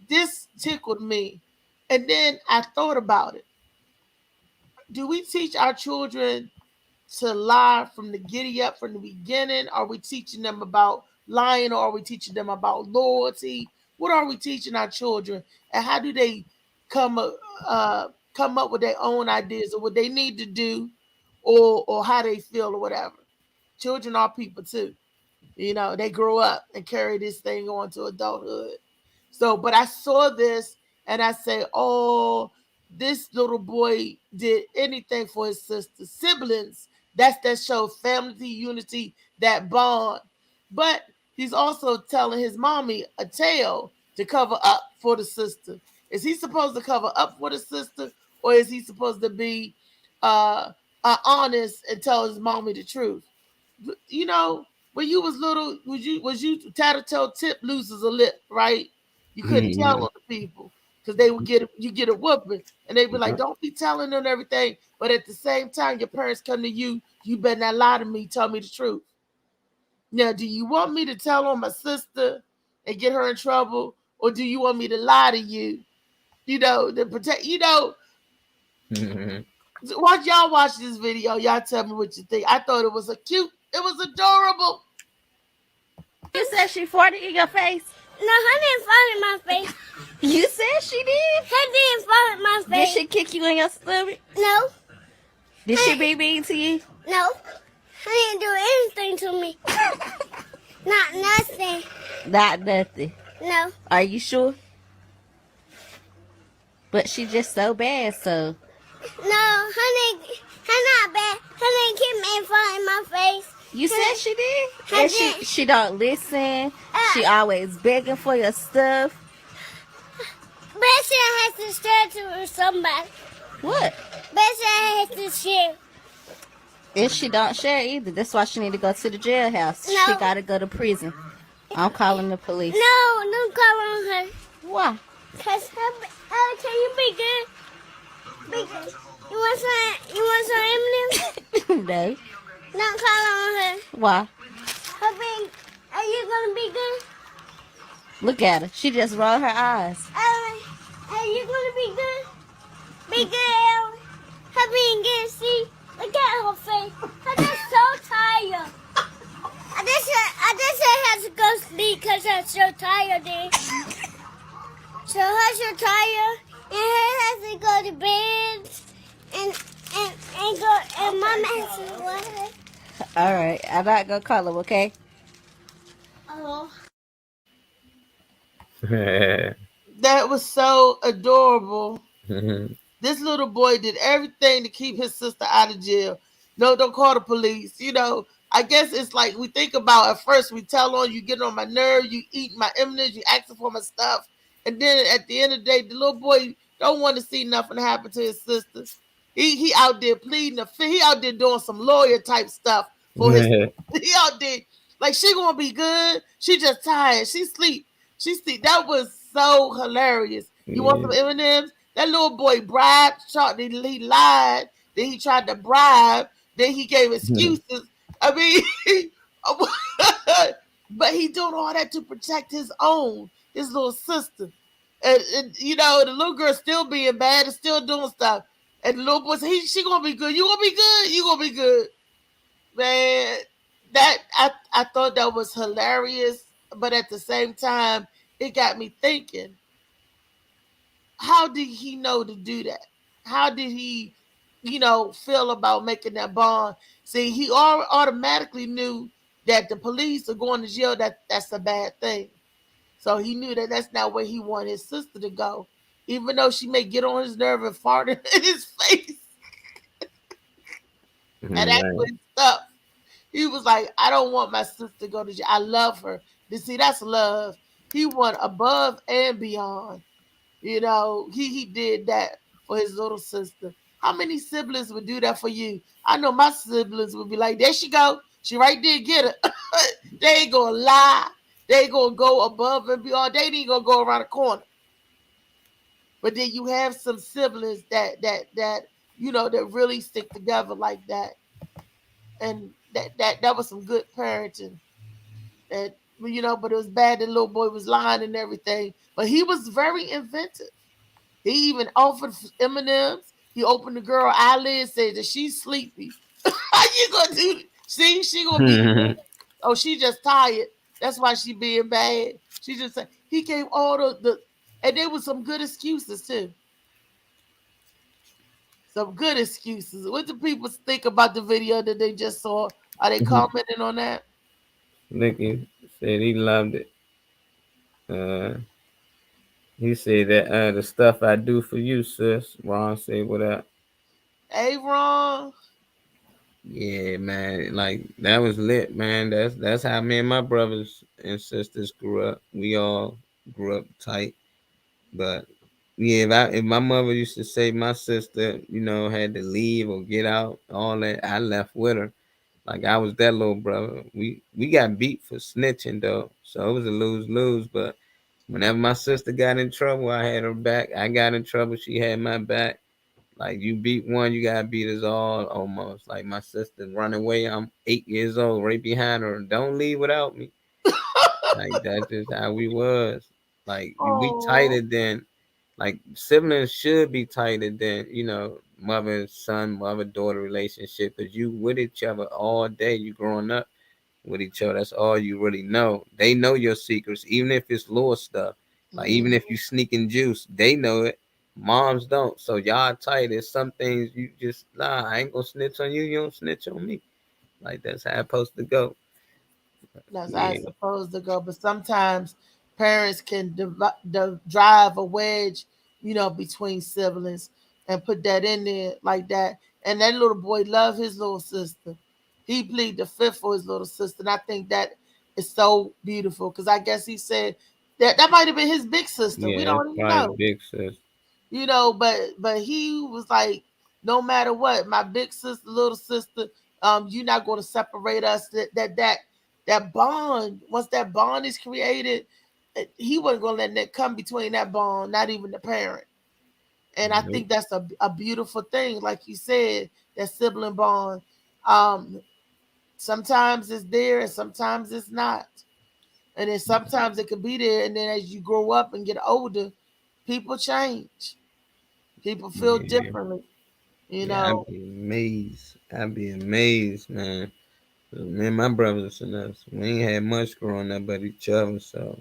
This tickled me, and then I thought about it. Do we teach our children to lie from the giddy up from the beginning? Are we teaching them about lying, or are we teaching them about loyalty? What are we teaching our children, and how do they come up come up with their own ideas of what they need to do, or how they feel or whatever? Children are people too. You know, they grow up and carry this thing on to adulthood. So, but I saw this and I say, oh, this little boy did anything for his sister, siblings. That shows family unity, that bond. But he's also telling his mommy a tale to cover up for the sister. Is he supposed to cover up for the sister, or is he supposed to be honest and tell his mommy the truth? You know, when you was little, was you tattletale tip loses a lip, right? You couldn't tell on the people because they would get a whooping, and they'd be like, "Don't be telling them everything." But at the same time, your parents come to you, you better not lie to me. Tell me the truth. Now, do you want me to tell on my sister and get her in trouble, or do you want me to lie to you? You know, to protect. You know, watch this video. Y'all tell me what you think. I thought it was it was adorable. You said she farted in your face? No, her didn't fall in my face. You said she did? Her didn't fall in my face. Did she kick you in your stomach? No. Did she be mean to you? No. Her didn't do anything to me. Not nothing. Not nothing. No. Are you sure? But she just so bad, so. No, her not bad. Her didn't keep me fall in my face. You said she did? I And did. she don't listen. She always begging for your stuff. Bessie has to share to somebody. What? Bessie has to share. And she don't share either. That's why she need to go to the jailhouse. No. She gotta go to prison. I'm calling the police. No, don't call on her. Why? Cause can you be good? Be good. You want some M&M's? No. Don't call on her. Why? Are you gonna be good? Look at her. She just rolled her eyes. Are you gonna be good? Be good, Ellen. Her being good. See, look at her face. I'm just so tired. I have to go sleep because I'm so tired. Then. So I'm so tired, and her has to go to bed, and go, and Mom has to what? All right. I'm not gonna call him, okay? Oh. That was so adorable. This little boy did everything to keep his sister out of jail. No, don't call the police. You know, I guess it's like we think about at first, we tell on you, get on my nerve, you eat my M&Ms, you asking for my stuff. And then at the end of the day, the little boy don't want to see nothing happen to his sister. He out there pleading, he out there doing some lawyer type stuff for his. He out there like she gonna be good. She just tired. She sleep. That was so hilarious. You want some M&Ms? That little boy bribed. He lied. Then he tried to bribe. Then he gave excuses. I mean, but he doing all that to protect his little sister. And you know, the little girl still being bad and still doing stuff. And the little boy said, she gonna be good. You gonna be good. You gonna be good. Man, that I thought that was hilarious. But at the same time, it got me thinking, how did he know to do that? How did he, feel about making that bond? See, he automatically knew that the police are going to jail, that's a bad thing. So he knew that that's not where he wanted his sister to go. Even though she may get on his nerve and fart in his face. And that's what stuff. He was like, I don't want my sister to go to jail. I love her. You see, that's love. He went above and beyond. You know, he did that for his little sister. How many siblings would do that for you? I know my siblings would be like, there she go. She right there, get her. They ain't going to lie. They ain't going to go above and beyond. They ain't going to go around the corner. But then you have some siblings that you know that really stick together like that, and that was some good parenting. That you know, but it was bad. The little boy was lying and everything, but he was very inventive. He even offered M&Ms. He opened the girl eyelids, said that she's sleepy. How you gonna do? See, she gonna be. Oh, she just tired. That's why she being bad. She just said he gave all the and there was some good excuses too. Some good excuses. What do people think about the video that they just saw? Are they commenting on that? Nicky said he loved it. He said that the stuff I do for you, sis. Ron said what up. Hey, Ron. Yeah, man. Like that was lit, man. That's how me and my brothers and sisters grew up. We all grew up tight. But yeah, if my mother used to say my sister, you know, had to leave or get out, all that, I left with her. Like I was that little brother. We got beat for snitching though, so it was a lose-lose. But whenever my sister got in trouble, I had her back. I got in trouble, she had my back. Like you beat one, you gotta beat us all almost. Like my sister run away, I'm 8 years old, right behind her. Don't leave without me. Like that's just how we was. Like we tighter than like siblings should be tighter than, you know, mother and son, mother daughter relationship, because you with each other all day. You growing up with each other. That's all you really know. They know your secrets, even if it's little stuff. Like even if you sneaking juice, they know it. Moms don't. So y'all tight. There's some things you just I ain't gonna snitch on you. You don't snitch on me. Like that's how it's supposed to go. That's how Yeah. it's supposed to go. But sometimes parents can drive a wedge, you know, between siblings and put that in there like that. And that little boy loved his little sister. He pleaded the fifth for his little sister. And I think that is so beautiful because I guess he said that might have been his big sister. We Yeah, it's don't even probably know. big sis. You know, but he was like, no matter what, my big sister, little sister, you're not going to separate us. That bond, once that bond is created, he wasn't going to let that come between that bond, not even the parent. And I Nope. think that's a beautiful thing, like you said, that sibling bond. Um, Sometimes it's there, and sometimes it's not. And then sometimes it could be there, and then as you grow up and get older, people change. People feel Yeah. differently, you Yeah, know. I'd be amazed. I'd be amazed, man. 'Cause me and my brothers and us, we ain't had much growing up but each other. So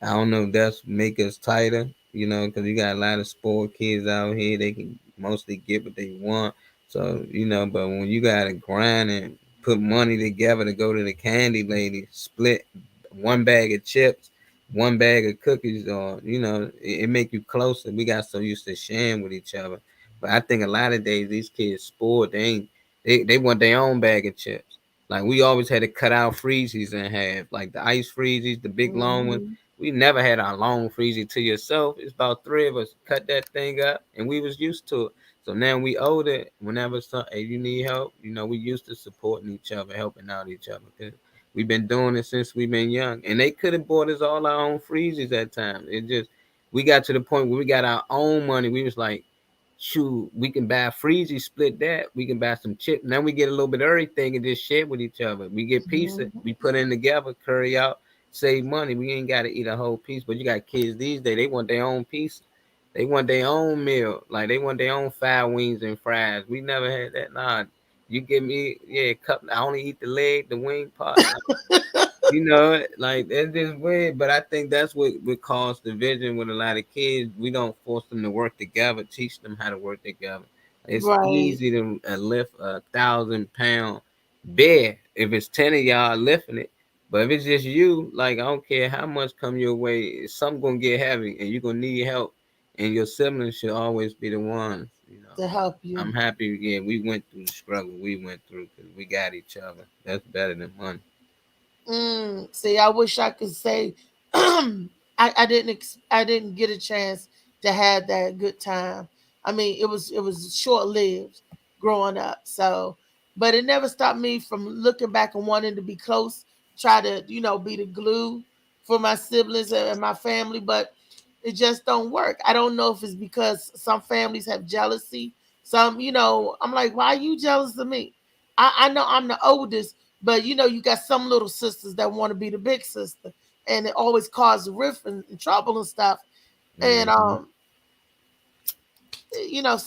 I don't know if that's make us tighter, you know, because you got a lot of spoiled kids out here. They can mostly get what they want. So, you know, but when you got to grind and put money together to go to the candy lady, split one bag of chips, one bag of cookies, or, you know, it make you closer. We got so used to sharing with each other. But I think a lot of days these kids spoiled. They want their own bag of chips. Like we always had to cut out freezies in half, like the ice freezies, the big long ones. Mm-hmm. We never had our long freezy to yourself. It's about three of us cut that thing up, and we was used to it. So now we older. Whenever hey, you need help, you know, we used to supporting each other, helping out each other. 'Cause we've been doing it since we've been young, and they could have bought us all our own freezers at times. It just we got to the point where we got our own money. We was like, shoot, we can buy a freezy, split that. We can buy some chips. Now we get a little bit of everything and just share with each other. We get pizza, we put in together, curry out, save money. We ain't got to eat a whole piece. But you got kids these days, they want their own piece. They want their own meal. Like they want their own fried wings and fries. We never had that. Nah, you give me, yeah, cup. I only eat the leg, the wing part. You know, like it's just weird, but I think that's what would cause division with a lot of kids. We don't force them to work together, teach them how to work together. It's Right. easy to lift 1,000 pound bear if it's 10 of y'all lifting it. But if it's just you, like I don't care how much come your way, something gonna get heavy and you're gonna need help. And your siblings should always be the ones, you know. To help you. I'm happy again. We went through the struggle we went through because we got each other. That's better than money. See, I wish I could say I didn't get a chance to have that good time. I mean, it was short lived growing up. So, but it never stopped me from looking back and wanting to be close, try to be the glue for my siblings and my family. But it just don't work. I don't know if it's because some families have jealousy. Some, I'm like, why are you jealous of me? I know I'm the oldest, but you got some little sisters that want to be the big sister, and it always causes rift and trouble and stuff. And so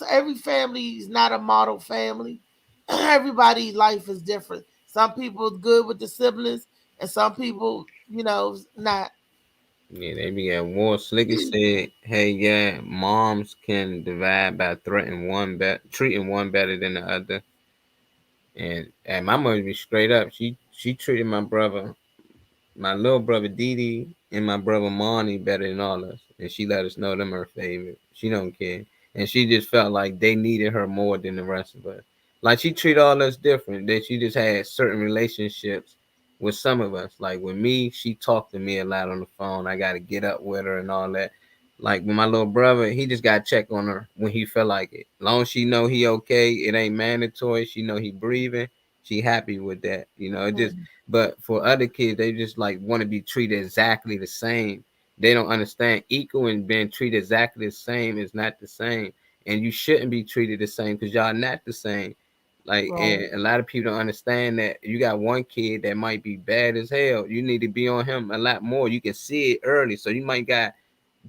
every family is not a model family. Everybody's life is different. Some people good with the siblings, and some people, not. Yeah, they be at war. Slicky said, "Hey, yeah, moms can divide by treating one better than the other." And my mother be straight up. She treated my little brother Didi, and my brother Monty better than all us, and she let us know them her favorite. She don't care, and she just felt like they needed her more than the rest of us. Like she treat all us different. That she just had certain relationships with some of us. Like with me, she talked to me a lot on the phone. I got to get up with her and all that. Like with my little brother, he just got to check on her when he felt like it. Long as she know he okay, it ain't mandatory. She know he breathing. She happy with that. It just. But for other kids, they just like want to be treated exactly the same. They don't understand equal and being treated exactly the same is not the same, and you shouldn't be treated the same because y'all not the same. Like, Right. and a lot of people don't understand that you got one kid that might be bad as hell. You need to be on him a lot more. You can see it early, so you might got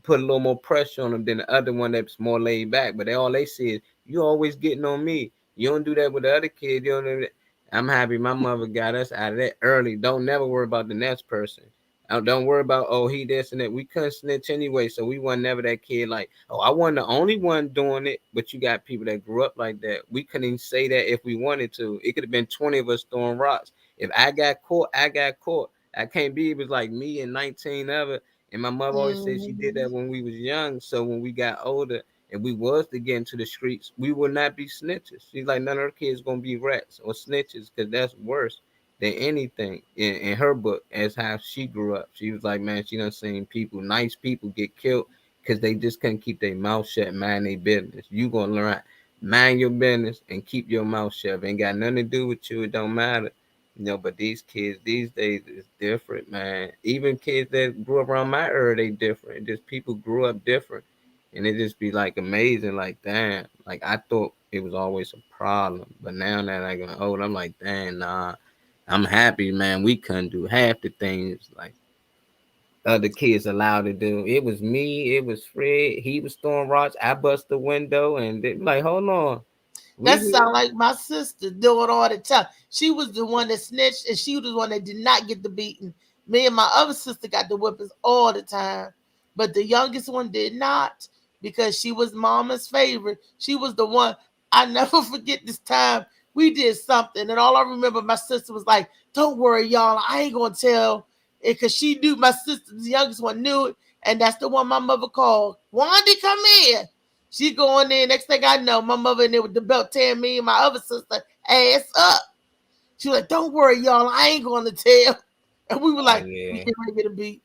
put a little more pressure on them than the other one that's more laid back. But all they see is you always getting on me. You don't do that with the other kid. You don't do that. I'm happy my mother got us out of that early. Don't never worry about the next person. Don't worry about he this and that. We couldn't snitch anyway, so we wasn't never that kid like I wasn't the only one doing it. But you got people that grew up like that. We couldn't even say that if we wanted to. It could have been 20 of us throwing rocks. If I got caught, I got caught. I can't be. It was like me and 19 other. And my mother always said she did that when we was young. So when we got older and we was to get into the streets, we would not be snitches. She's like, none of her kids gonna be rats or snitches because that's worse than anything in her book as how she grew up. She was like, man, she done seen nice people get killed because they just couldn't keep their mouth shut, mind their business. You gonna learn, mind your business and keep your mouth shut. Ain't got nothing to do with you. It don't matter. But these kids these days is different, man. Even kids that grew up around my era, they different. Just people grew up different. And it just be like amazing, like damn. Like I thought it was always a problem. But now that I got old, I'm like, damn, nah. I'm happy, man. We couldn't do half the things like other kids allowed to do. It was me, it was Fred, he was throwing rocks, I bust the window, and they like, hold on. That sound like my sister doing all the time. She was the one that snitched, and she was the one that did not get the beating. Me and my other sister got the whippings all the time, but the youngest one did not because she was mama's favorite. She was the one. I never forget this time we did something, and all I remember, my sister was like, "Don't worry, y'all. I ain't gonna tell it," because she knew my sister, the youngest one, knew it, and that's the one my mother called. Wanda, come in. She going there. Next thing I know, my mother in there with the belt tearing me and my other sister ass up. She was like, "Don't worry, y'all. I ain't going to tell." And we were like, "We can't really get a beat."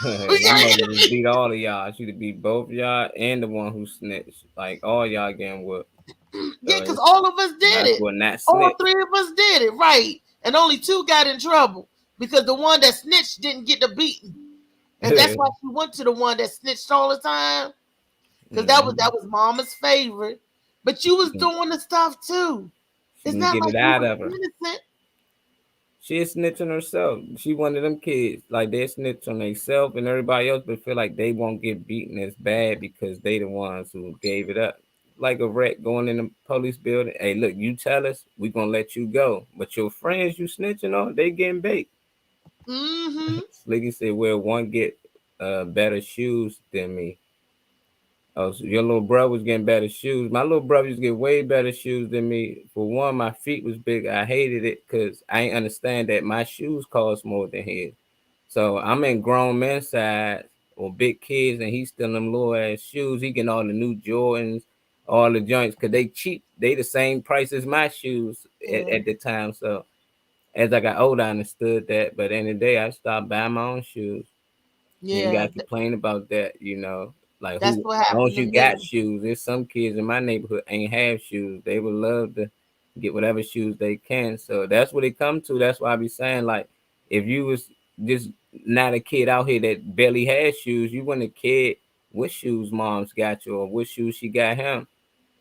My mother just beat all of y'all. She would beat both y'all and the one who snitched. Like all y'all getting whooped. Yeah, because all of us did it. All three of us did it, right? And only two got in trouble because the one that snitched didn't get the beating, and that's why she went to the one that snitched all the time. Because that was mama's favorite. But you was doing the stuff too. It's not like it out you of her. innocent. She is snitching herself. She one of them kids. Like they snitch on themselves and everybody else, but feel like they won't get beaten as bad because they the ones who gave it up. Like a rat going in the police building. Hey, look, you tell us, we gonna let you go. But your friends you snitching on, they getting baked. Mm-hmm. Slicky said, well, one get better shoes than me. Oh, so your little brother was getting better shoes. My little brother used to get way better shoes than me. For one, my feet was big. I hated it because I ain't understand that my shoes cost more than his. So I'm in grown men's side or big kids, and he's still in them little ass shoes. He getting all the new Jordans, all the joints, because they cheap. They the same price as my shoes at the time. So as I got older, I understood that. But in the day, I stopped buying my own shoes. You got to complain about that, Like that's what happened. As long as you got shoes, there's some kids in my neighborhood ain't have shoes. They would love to get whatever shoes they can. So that's what it come to. That's why I be saying, like, if you was just not a kid out here that barely had shoes, you wasn't a kid what shoes mom's got you or what shoes she got him.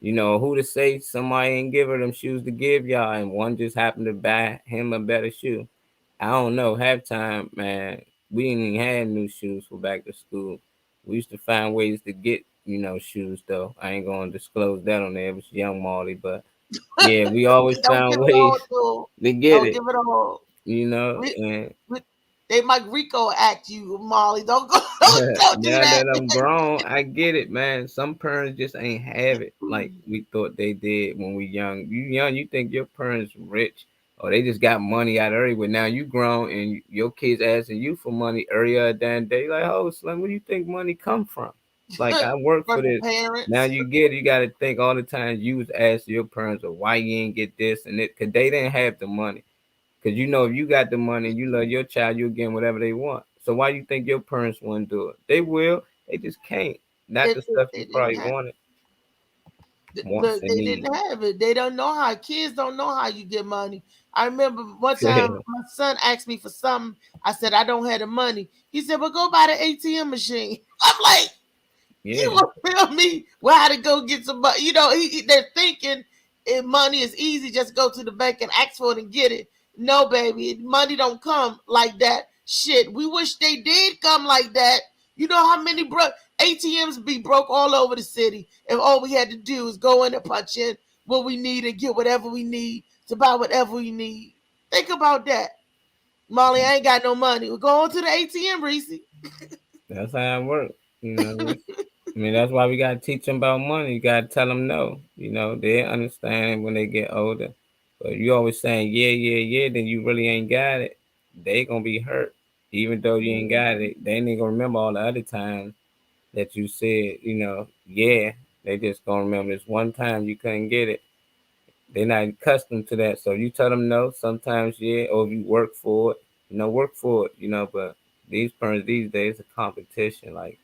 You know, who to say somebody ain't give her them shoes to give y'all and one just happened to buy him a better shoe. I don't know. Halftime, man, we ain't even had new shoes for back to school. We used to find ways to get, shoes though. I ain't gonna disclose that on there. It was young Molly, but yeah, we always Don't found give it all ways to 'em. to get Don't it. give it all. And They might Rico act you, Molly. Don't go. Don't do now that. that I'm grown, I get it, man. Some parents just ain't have it like we thought they did when we young. You young, you think your parents rich or they just got money out everywhere. Now you grown and your kids asking you for money every other damn day. Like, oh, Slim, where do you think money come from? Like I work for From the this. Now parents. you get it. You got to think all the time. You was asking your parents, or why you ain't get this and it, cause they didn't have the money. Because if you got the money and you love your child, you'll get whatever they want. So why you think your parents wouldn't do it? They will. They just can't. Not the stuff They you didn't probably have. wanted, wants, Look, and they needs. didn't have it. They don't know how. Kids don't know how you get money. I remember one time my son asked me for something. I said I don't have the money. He said, "Well, go buy the ATM machine." I'm like, "You Yeah. want to tell me where how to go get some money?" They're thinking if money is easy, just go to the bank and ask for it and get it. No, baby, money don't come like that. Shit, we wish they did come like that. You know how many ATMs be broke all over the city if all we had to do is go in and punch in what we need and get whatever we need to buy whatever we need. Think about that. Molly, I ain't got no money. We're going to the ATM, Reese. That's how it works. I mean, that's why we got to teach them about money. You got to tell them no. They understand when they get older. But you always saying, yeah, yeah, yeah, then you really ain't got it. They going to be hurt. Even though you ain't got it, they ain't going to remember all the other times that you said, yeah. They just going to remember this one time you couldn't get it. They're not accustomed to that. So you tell them no, sometimes yeah, or if you work for it, work for it, but these parents these days a competition, like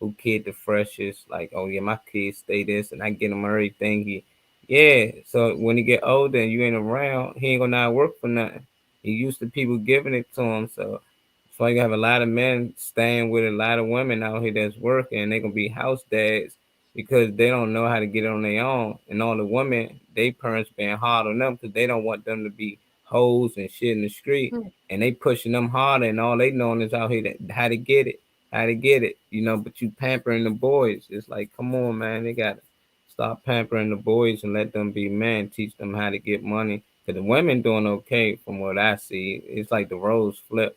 who kid the freshest, like, oh yeah, my kids stay this and I get him everything. Yeah. So when he get older and you ain't around, he ain't gonna not work for nothing. He used to people giving it to him. So that's why you have a lot of men staying with a lot of women out here that's working and they gonna be house dads because they don't know how to get it on their own. And all the women, they parents being hard on them because they don't want them to be hoes and shit in the street. And they pushing them harder and all they know is out here how to get it. How to get it, but you pampering the boys. It's like, come on, man, they got to stop pampering the boys and let them be men, teach them how to get money. Because the women doing okay from what I see. It's like the roles flip.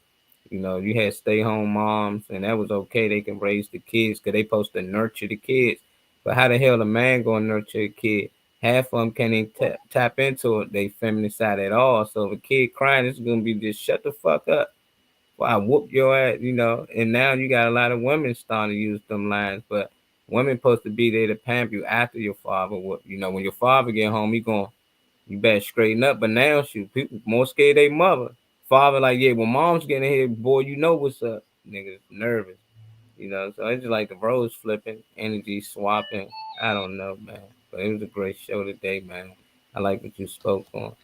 You had stay-home moms, and that was okay. They can raise the kids because they supposed to nurture the kids. But how the hell the man going to nurture a kid? Half of them can't even tap into it, they feminine side at all. So if a kid crying, it's going to be just shut the fuck up. Well, I whoop your ass, and now you got a lot of women starting to use them lines, but women supposed to be there to pamper you after your father whoop. When your father get home, you better straighten up. But now, shoot, people more scared they mother. Father like, yeah, when mom's getting here, boy, you know what's up. Niggas nervous, so it's just like the roles flipping, energy swapping. I don't know, man, but it was a great show today, man. I like what you spoke on.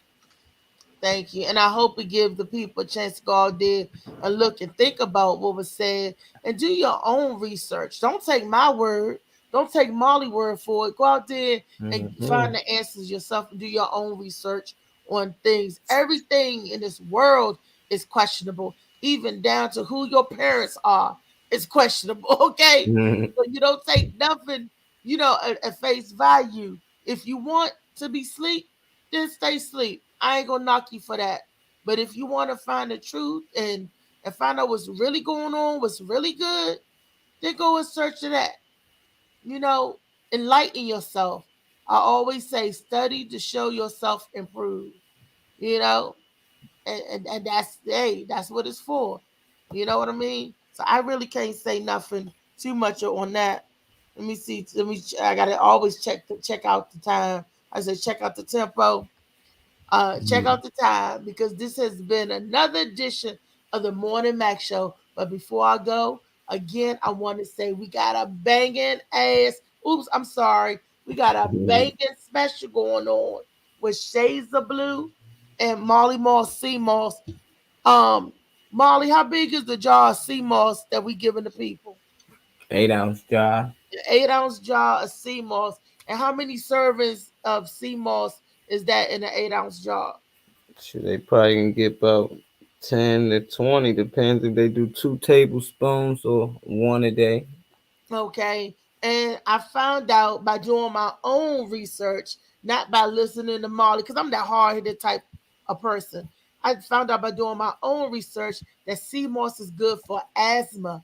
Thank you. And I hope it gives the people a chance to go out there and look and think about what was said and do your own research. Don't take my word. Don't take Molly's word for it. Go out there and find the answers yourself and do your own research on things. Everything in this world is questionable, even down to who your parents are. It's questionable, okay? So you don't take nothing, at face value. If you want to be asleep, then stay asleep. I ain't gonna knock you for that. But if you want to find the truth and find out what's really going on, what's really good, then go and search for that. Enlighten yourself. I always say study to show yourself improve. And that's what it's for. You know what I mean? So I really can't say nothing too much on that. Let me see. I gotta always check out the time. I said check out the tempo. Check out the time because this has been another edition of the Morning Mac Show. But before I go, again, I want to say we got a banging ass. Oops, I'm sorry. We got a banging special going on with Shades of Blue and Molly Moss Sea Moss. Molly, how big is the jar of sea moss that we giving the people? 8-ounce jar. An 8-ounce jar of sea moss. And how many servings of sea moss is that in an 8-ounce jar? Should they probably can get about 10 to 20, depends if they do 2 tablespoons or 1 a day. Okay. And I found out by doing my own research, not by listening to Molly, because I'm that hard-headed type of person. I found out by doing my own research that sea moss is good for asthma,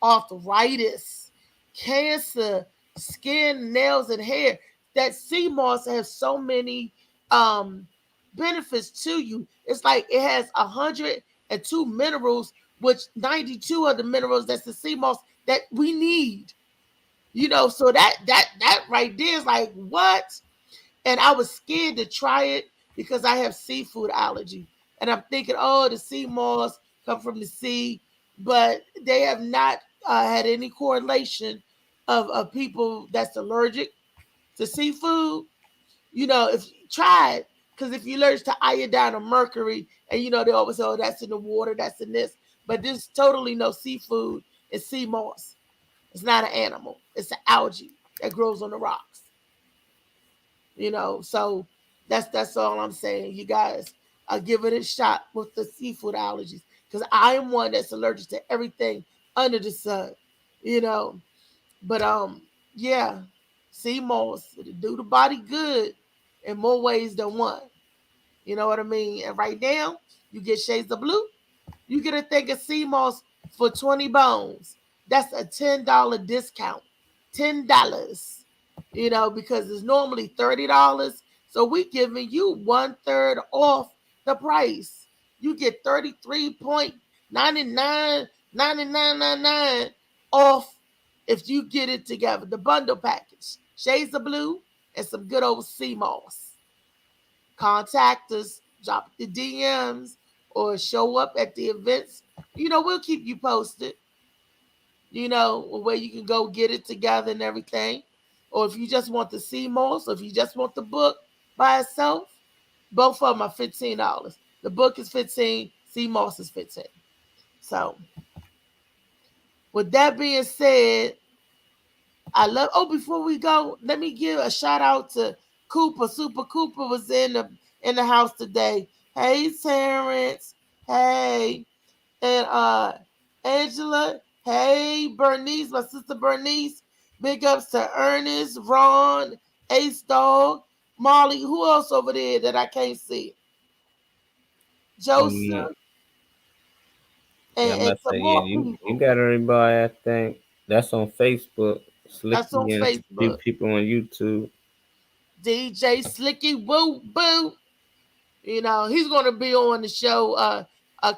arthritis, cancer, skin, nails, and hair. That sea moss has so many benefits to you. It's like it has 102 minerals, which 92 of the minerals that's the sea moss that we need. So that right there is like, what? And I was scared to try it because I have seafood allergy. And I'm thinking, oh, the sea moss come from the sea, but they have not had any correlation of people that's allergic to seafood. If you try it, because if you're allergic to iodine or mercury, and they always say, oh, that's in the water, that's in this, but there's totally no seafood in sea moss. It's not an animal. It's an algae that grows on the rocks. So that's all I'm saying. You guys, give it a shot with the seafood allergies, because I am one that's allergic to everything under the sun. But yeah, sea moss, it'll do the body good in more ways than one. You know what I mean? And right now, you get Shades of Blue. You get a thing of sea moss for 20 bones. That's a $10 discount. $10. Because it's normally $30. So we giving you 1/3 off the price. You get 33.99 off if you get it together. The bundle package. Shades of Blue and some good old sea moss. Contact us, drop the DMs, or show up at the events. We'll keep you posted. Where you can go get it together and everything. Or if you just want the sea moss, or if you just want the book by itself, both of them are $15. The book is $15, sea moss is $15. So, with that being said, before we go, let me give a shout out to Cooper. Super Cooper was in the house today. Hey, Terrence. Hey. And Angela. Hey, Bernice, my sister Bernice. Big ups to Ernest, Ron, Ace Dog, Molly. Who else over there that I can't see? Joseph. And some more people. You got everybody, I think. That's on Facebook. Slicky, that's on Facebook. Few people on YouTube. DJ Slicky Woo Boo. He's gonna be on the show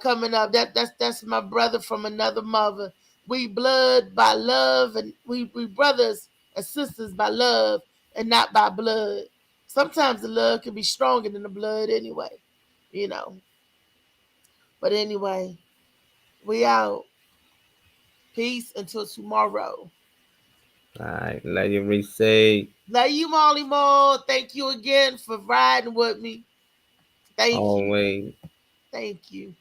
coming up. That's my brother from another mother. We blood by love, and we brothers and sisters by love and not by blood. Sometimes the love can be stronger than the blood anyway, But anyway, we out. Peace until tomorrow. All right. Love you, Reese. Love you, Molly Moore. Thank you again for riding with me. Thank you. Always. Thank you.